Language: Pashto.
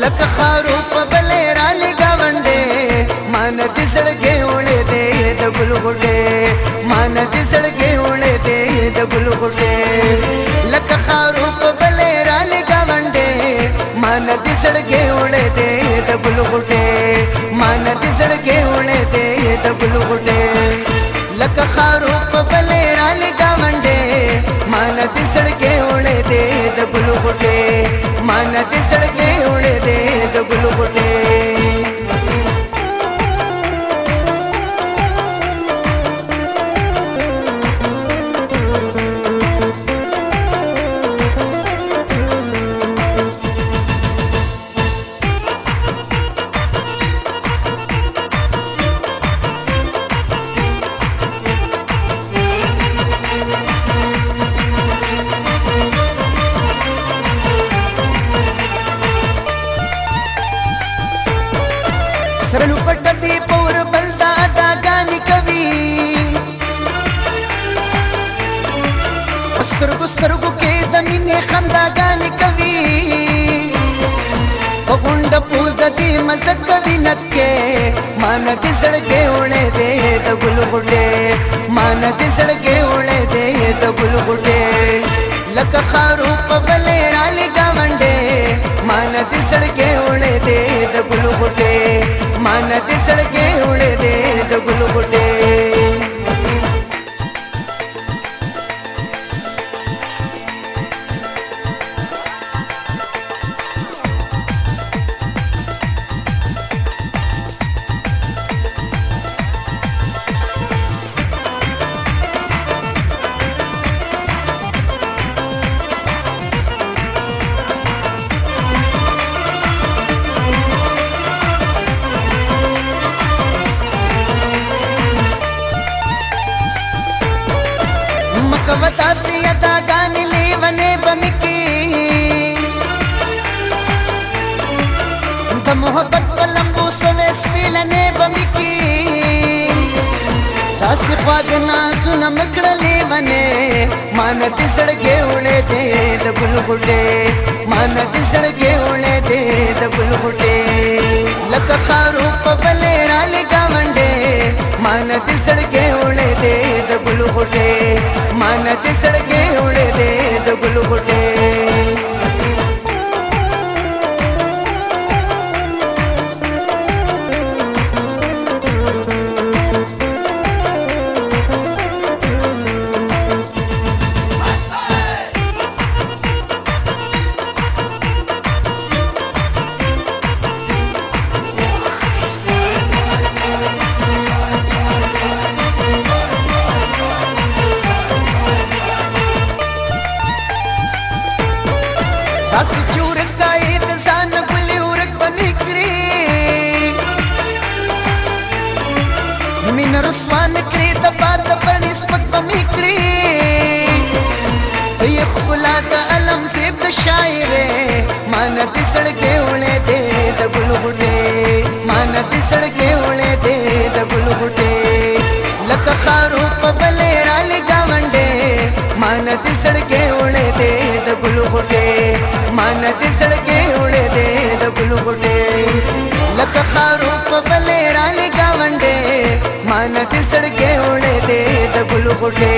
لك خروف بليرا لگاونډې مان دې سړګې وړې دې د ګل غټې مان دې سړګې وړې دې د ګل غټې لك خروف بليرا لگاونډې مان دې سړګې وړې دې د ګل غټې مان دې سړګې وړې دې د ګل غټې لك خروف بليرا لگاونډې مان دې سړګې وړې دې د ګل غټې مان دې سړګې وړې دې د ګل غټې سرلو پټ دی پور بلدا داګانی کوي سترګو سترګو کې د مینې خنداګانی کوي وګوند پوز دی مزه کوي نکه مان دې سړګې وړې دې د ګل غټې مان دې سړګې وړې دې د ګل غټې لک خروف بليرا لگاونډې مان دې سړګې وړې دې د ګل غټې مان دې سړګې وړې دې د ګل غټې مکوتا سیدا گانی لیونے بمکی د محبت کلمبو سوے سپیلنے بمکی داسی خواگنا سنا مکڑ لیونے مان دې سړګې وړې دې د ګل غټې مان دې سړګې وړې دې د ګل غټې لک خروف بليرا لگاونډې مان دې سړګې وړې دې د ګل غټې مان دې سړګې وړې دې د ګل غټې تاسو چورک کای انسان ګلې ورک بنې کړې مين رسوان کړې د باد پړې سپک بنې کړې ای خپلا د علم سیب شاعر مان دې سړګې وړې دې د ګل غټې مان دې سړګې وړې دې د ګل غټې لک خروف بليرا لگاونډې مان دې سړګې وړې دې د ګل غټې مان دې سړګې وړې دې د ګل غټې لک خروف بليرا لگاونډې مان دې سړګې وړې دې د ګل غټې